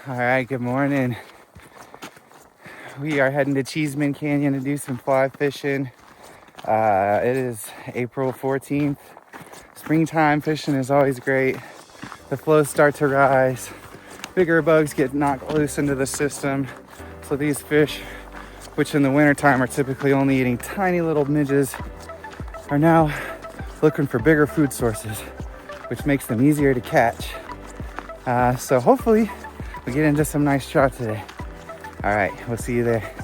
All right, good morning. We are heading to Cheeseman Canyon to do some fly fishing. It is April 14th. Springtime fishing is always great. The flows start to rise. Bigger bugs get knocked loose into the system. So these fish, which in the wintertime are typically only eating tiny little midges, are now looking for bigger food sources, which makes them easier to catch. So hopefully we get into some nice trout today. All right, we'll see you there.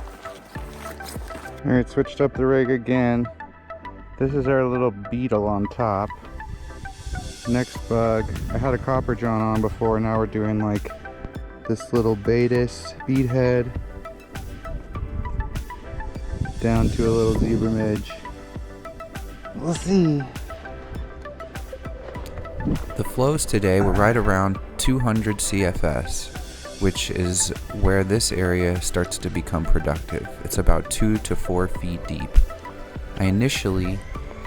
All right, switched up the rig again. This is our little beetle on top. Next bug, I had a copper john on before, now we're doing like this little Baetis bead head down to a little zebra midge. We'll see. The flows today were right around 200 CFS, which is where this area starts to become productive. It's about 2 to 4 feet deep. I initially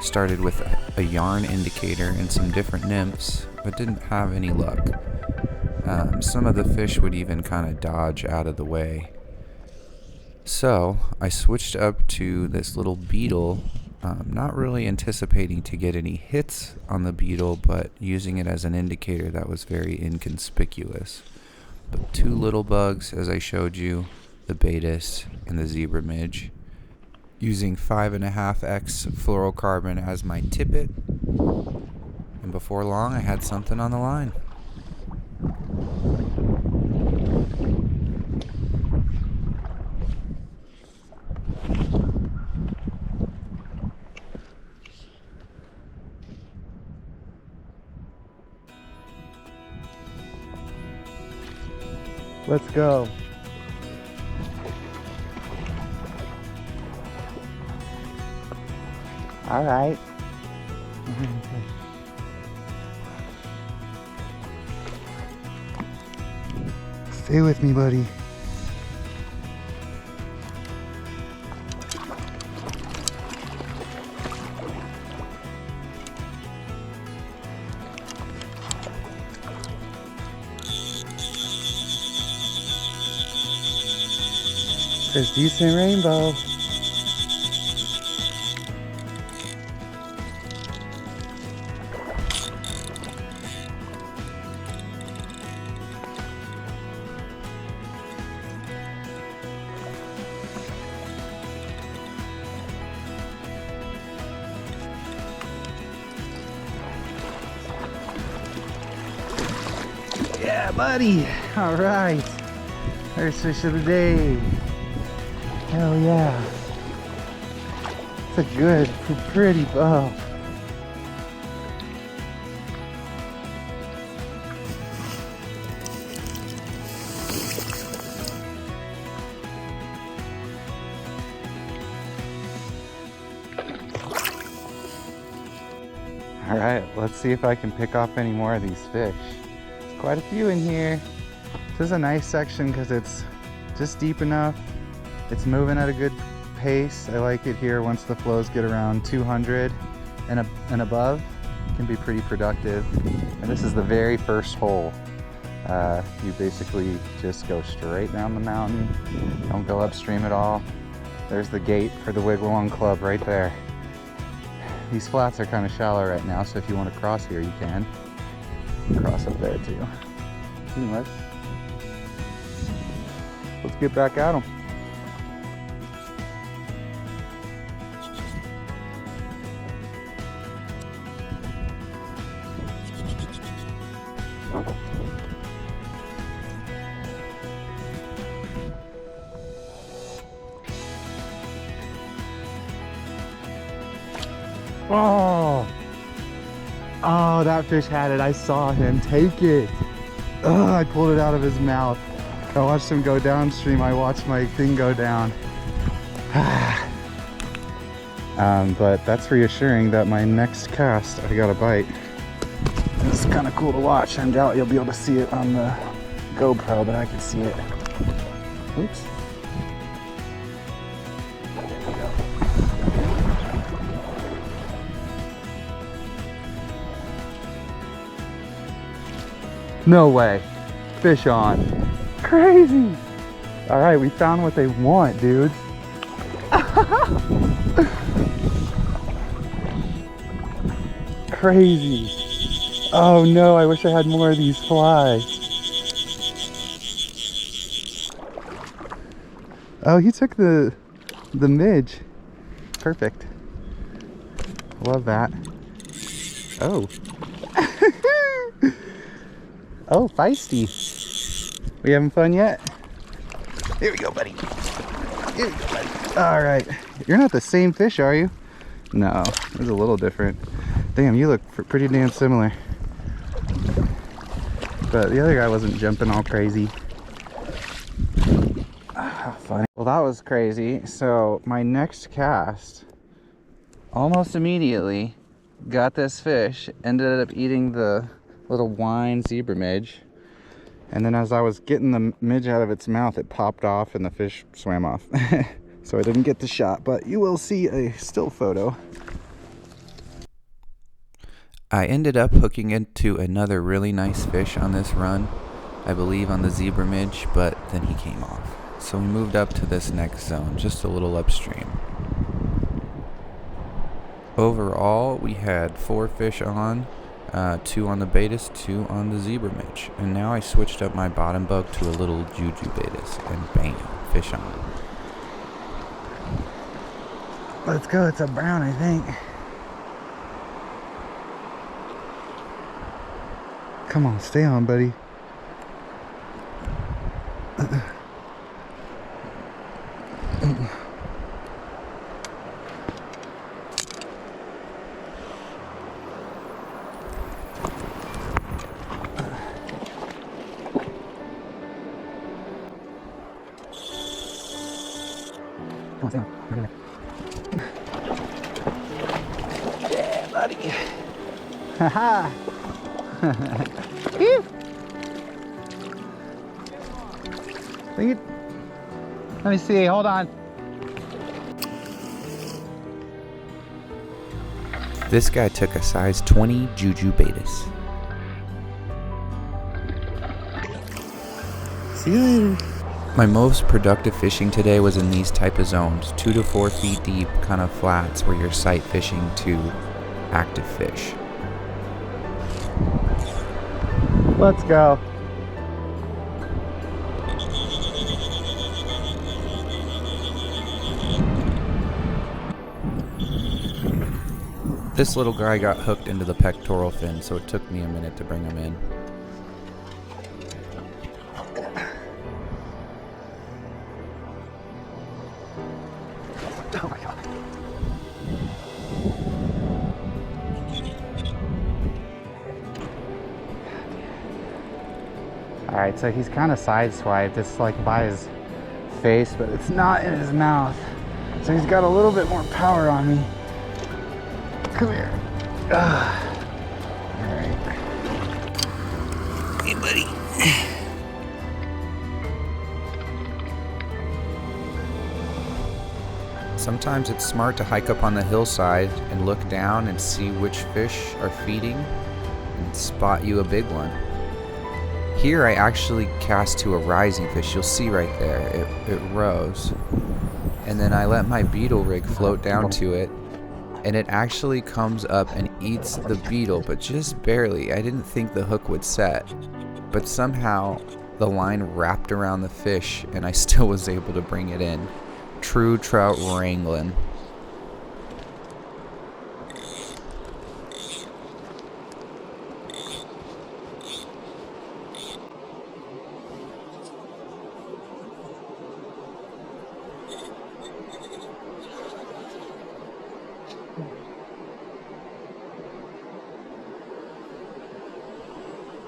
started with a yarn indicator and some different nymphs, but didn't have any luck. Some of the fish would even kind of dodge out of the way. So I switched up to this little beetle, not really anticipating to get any hits on the beetle, but using it as an indicator that was very inconspicuous. But 2 little bugs, as I showed you, the Baetis and the zebra midge. Using 5.5x fluorocarbon as my tippet, and before long I had something on the line. Let's go. All right. Stay with me, buddy. There's decent rainbow. Yeah, buddy. All right. First fish of the day. Hell yeah. It's a good, pretty bow. All right, let's see if I can pick off any more of these fish. There's quite a few in here. This is a nice section because it's just deep enough. It's moving at a good pace. I like it here. Once the flows get around 200 and above, it can be pretty productive. And this is the very first hole. You basically just go straight down the mountain. Don't go upstream at all. There's the gate for the Wigwam Club right there. These flats are kind of shallow right now, so if you want to cross here, you can. Cross up there too. Anyways, let's get back at them. Oh, that fish had it. I saw him take it. I pulled it out of his mouth. I watched him go downstream. I watched my thing go down. But that's reassuring that my next cast, I got a bite. It's kind of cool to watch. I doubt you'll be able to see it on the GoPro, but I can see it. Oops. No way. Fish on. Crazy. All right, we found what they want, dude. Crazy. Oh no, I wish I had more of these fly. Oh, he took the midge. Perfect. Love that. Oh. Oh, feisty. We having fun yet? Here we go, buddy. Here we go, buddy. All right. You're not the same fish, are you? No, it's a little different. Damn, you look pretty damn similar. But the other guy wasn't jumping all crazy. Ah, funny. Well, that was crazy. So my next cast, almost immediately, got this fish, ended up eating the little wine zebra midge. And then as I was getting the midge out of its mouth, it popped off and the fish swam off. So I didn't get the shot, but you will see a still photo. I ended up hooking into another really nice fish on this run, I believe on the zebra midge, but then he came off. So we moved up to this next zone, just a little upstream. Overall, we had 4 fish on, 2 on the Baetis, 2 on the zebra midge. And now I switched up my bottom bug to a little juju Baetis, and bam, fish on. Let's go, it's a brown, I think. Come on, stay on, buddy. Come on, stay on. Yeah, buddy. Haha. Let me see, hold on. This guy took a size 20 juju Baetis. See you later. My most productive fishing today was in these type of zones, 2 to 4 feet deep, kind of flats where you're sight fishing to active fish. Let's go. This little guy got hooked into the pectoral fin, so it took me a minute to bring him in. Oh my God. All right, so he's kind of sideswiped. It's like by his face, but it's not in his mouth. So he's got a little bit more power on me. Come here. All right. Hey, buddy. Sometimes it's smart to hike up on the hillside and look down and see which fish are feeding and spot you a big one. Here I actually cast to a rising fish. You'll see right there, it rose. And then I let my beetle rig float down to it, and it actually comes up and eats the beetle, but just barely. I didn't think the hook would set, but somehow the line wrapped around the fish and I still was able to bring it in. True trout wrangling.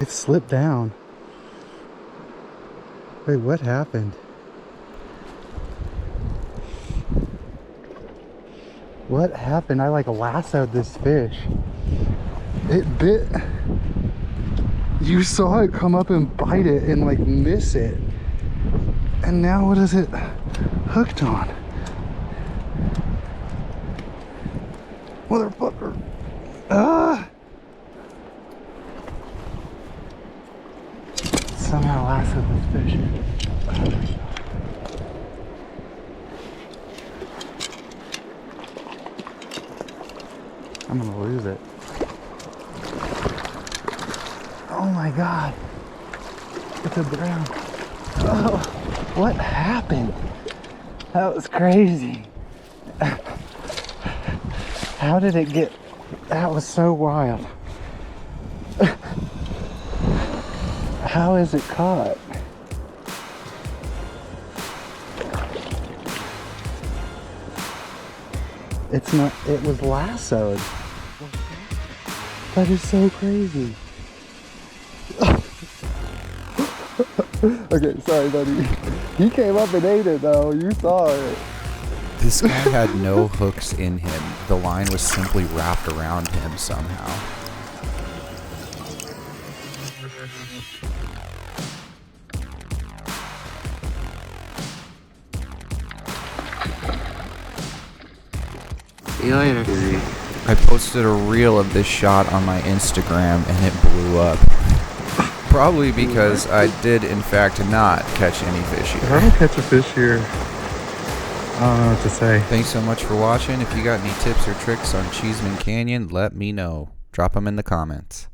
It slipped down. Wait, what happened? What happened? I like lassoed this fish. It bit. You saw it come up and bite it and like miss it. And now what is it hooked on? Motherfucker. Ah! somehow lassoed this fish. I'm gonna lose it. Oh my god. It's a brown. Oh, what happened? That was crazy. How did it get? That was so wild. How is it caught? It's not, it was lassoed. That is so crazy. Okay, sorry buddy. He came up and ate it though, you saw it. This guy had no hooks in him. The line was simply wrapped around him somehow. See you later. I posted a reel of this shot on my Instagram and it blew up. Probably because I did in fact not catch any fish If I here. don't catch a fish here, I don't know what to say. Thanks so much for watching. If you got any tips or tricks on Cheeseman Canyon, let me know. Drop them in the comments.